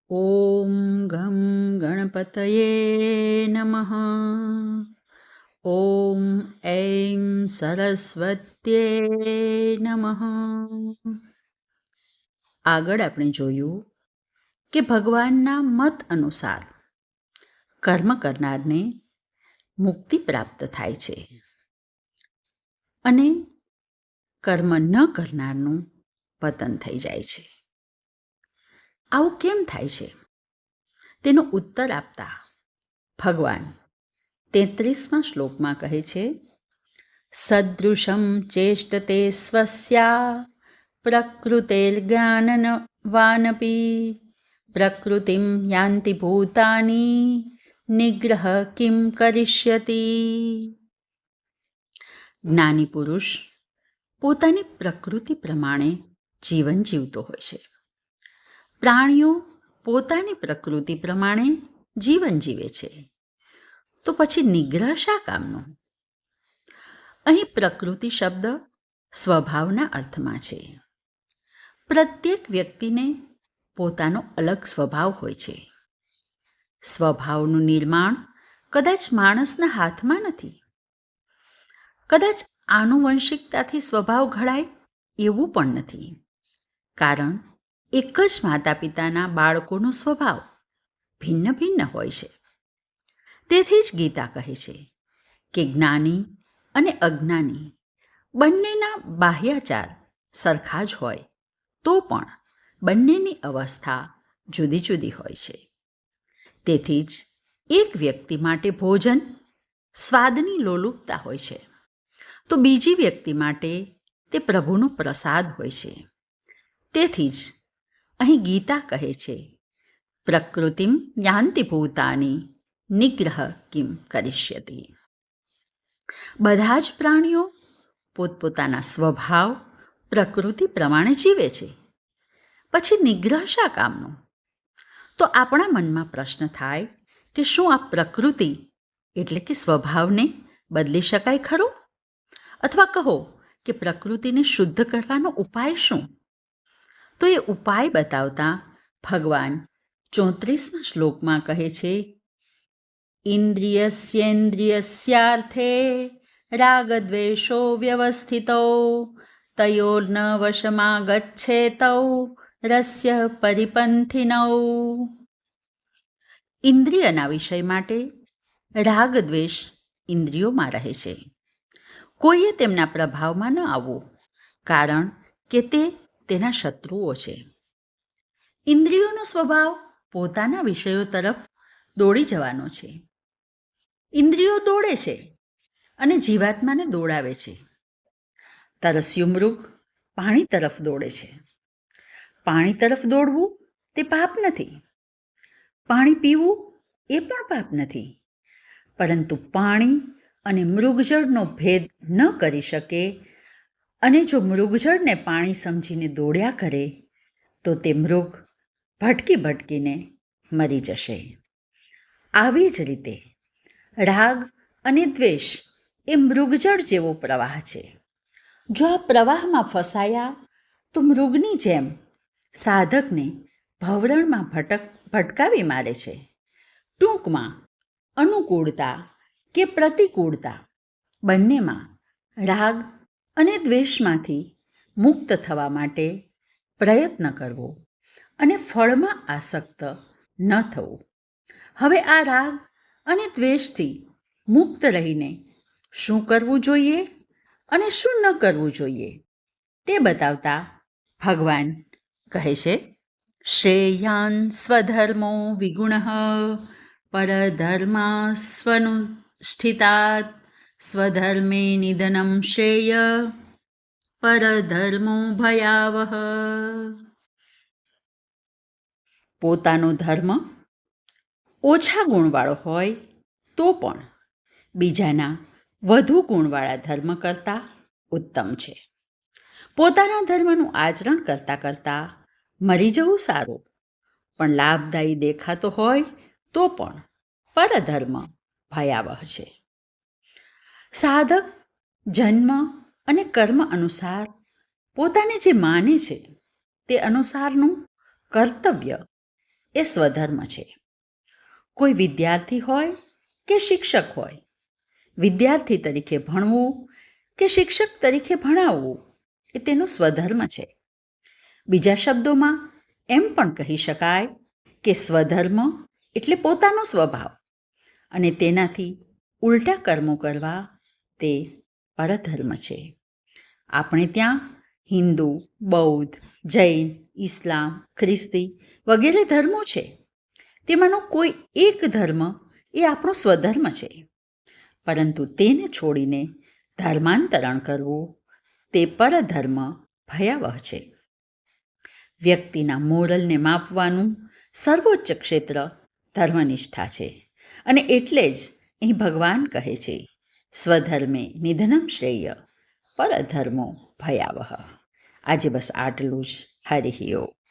ॐ गं गणपतये नमः। ॐ ऐं સરસ્વત્યે નમઃ. આગળ આપણે જોયું કે ભગવાનના મત અનુસાર કર્મ કરનારને મુક્તિ પ્રાપ્ત થાય છે અને કર્મ ન કરનારનું પતન થઈ જાય છે. આવું કેમ થાય છે તેનો ઉત્તર આપતા ભગવાન 33મા શ્લોકમાં કહે છે, સદૃશમ ચેષ્ટતે સ્વસ્યા પ્રકૃતેર્જ્ઞાનવાનપી પ્રકૃતિમ યાન્તિ ભૂતાની નિગ્રહ કિમ કરિષ્યતિ. જ્ઞાની પુરુષ પોતાની પ્રકૃતિ પ્રમાણે જીવન જીવતો હોય છે. પ્રાણીઓ પોતાની પ્રકૃતિ પ્રમાણે જીવન જીવે છે. તો પછી નિગ્રહ શા કામનો? અહીં પ્રકૃતિ શબ્દ સ્વભાવના અર્થમાં છે. પ્રત્યેક વ્યક્તિને પોતાનો અલગ સ્વભાવ હોય છે. સ્વભાવનું નિર્માણ કદાચ માણસના હાથમાં નથી. કદાચ આનુવંશિકતાથી સ્વભાવ ઘડાય એવું પણ નથી. કારણ એક જ માતા પિતાના બાળકોનો સ્વભાવ ભિન્ન ભિન્ન હોય છે. તેથી જ ગીતા કહે છે કે જ્ઞાની અને અજ્ઞાની બંનેના બાહ્યાચાર સરખા જ હોય તો પણ બંનેની અવસ્થા જુદી જુદી હોય છે. તેથી જ એક વ્યક્તિ માટે ભોજન સ્વાદની લોલુપતા હોય છે, તો બીજી વ્યક્તિ માટે તે પ્રભુનો પ્રસાદ હોય છે. તેથી જ અહીં ગીતા કહે છે, પ્રકૃતિમ યાન્તિ ભૂતાની નિગ્રહ કિમ કરિષ્યતિ. બધા જ પ્રાણીઓ પોતપોતાના સ્વભાવ પ્રકૃતિ પ્રમાણે જીવે છે. પછી નિગ્રહ શા કામનો? તો આપણા મનમાં પ્રશ્ન થાય કે શું આ પ્રકૃતિ એટલે કે સ્વભાવને બદલી શકાય ખરો? અથવા કહો કે પ્રકૃતિને શુદ્ધ કરવાનો ઉપાય શું? તો એ ઉપાય બતાવતા ભગવાન 34મા શ્લોકમાં કહે છે, ઇન્દ્રિયસ્યેન્દ્રિયસ્યાર્થે રાગદ્વેષો વ્યવસ્થિતો તયોર્ન વશમાં ગચ્છેતૌ રસ્ય પરિપંથિનૌ. ઇન્દ્રિયના વિષય માટે રાગદ્વેષ ઇન્દ્રિયોમાં રહે છે. કોઈએ તેમના પ્રભાવમાં ન આવવું, કારણ કે તે તેના શત્રુઓ છે. ઇન્દ્રિયોનો સ્વભાવ પોતાના વિષયો તરફ દોડી જવાનો છે. ઇન્દ્રિયો દોડે છે અને જીવાત્માને દોડાવે છે. તરસ્યું મૃગ પાણી તરફ દોડે છે. પાણી તરફ દોડવું તે પાપ નથી. પાણી પીવું એ પણ પાપ નથી. પરંતુ પાણી અને મૃગજળનો ભેદ ન કરી શકે અને જો મૃગજળને પાણી સમજીને દોડ્યા કરે તો તે મૃગ ભટકી ભટકીને મરી જશે. આવી જ રીતે રાગ અને દ્વેષ એ મૃગજળ જેવો પ્રવાહ છે. જો આ પ્રવાહમાં ફસાયા તો મૃગની જેમ સાધકને ભવરણમાં ભટકાવી મારે છે. ટૂંકમાં અનુકૂળતા કે પ્રતિકૂળતા બંનેમાં રાગ અને દ્વેષમાંથી મુક્ત થવા માટે પ્રયત્ન કરવો અને ફળમાં આસક્ત ન થવું. હવે આ રાગ અને દ્વેષથી મુક્ત રહીને શું કરવું જોઈએ અને શું ન કરવું જોઈએ તે બતાવતા ભગવાન કહે છે, શ્રેયાન સ્વધર્મો વિગુણઃ પરધર્મા સ્વનુષ્ઠિતાત સ્વધર્મે નિધનમ શ્રેય પરધર્મો ભયાવહ. પોતાનો ધર્મ ઓછા ગુણવાળો હોય તો પણ બીજાના વધુ ગુણવાળા ધર્મ કરતાં ઉત્તમ છે. પોતાના ધર્મનું આચરણ કરતાં કરતાં મરી જવું સારું, પણ લાભદાયી દેખાતો હોય તો પણ પરધર્મ ભયાવહ છે. સાધક જન્મ અને કર્મ અનુસાર પોતાને જે માને છે તે અનુસારનું કર્તવ્ય એ સ્વધર્મ છે. કોઈ વિદ્યાર્થી હોય કે શિક્ષક હોય, વિદ્યાર્થી તરીકે ભણવું કે શિક્ષક તરીકે ભણાવવું એ તેનો સ્વધર્મ છે. બીજા શબ્દોમાં એમ પણ કહી શકાય કે સ્વધર્મ એટલે પોતાનો સ્વભાવ અને તેનાથી ઉલટા કર્મો કરવા તે પરધર્મ છે. આપણે ત્યાં હિન્દુ, બૌદ્ધ, જૈન, ઇસ્લામ, ખ્રિસ્તી વગેરે ધર્મો છે. તેમાંનો કોઈ એક ધર્મ એ આપણો સ્વધર્મ છે. પરંતુ તેને છોડીને ધર્માંતરણ કરવું તે પરધર્મ ભયાવહ છે. વ્યક્તિના મોરલને માપવાનું સર્વોચ્ચ ક્ષેત્ર ધર્મનિષ્ઠા છે. અને એટલે જ અહીં ભગવાન કહે છે, સ્વધર્મે નિધનમ શ્રેય પરધર્મો ભયાવહ. આજે બસ આટલું જ. હરિ ઓમ.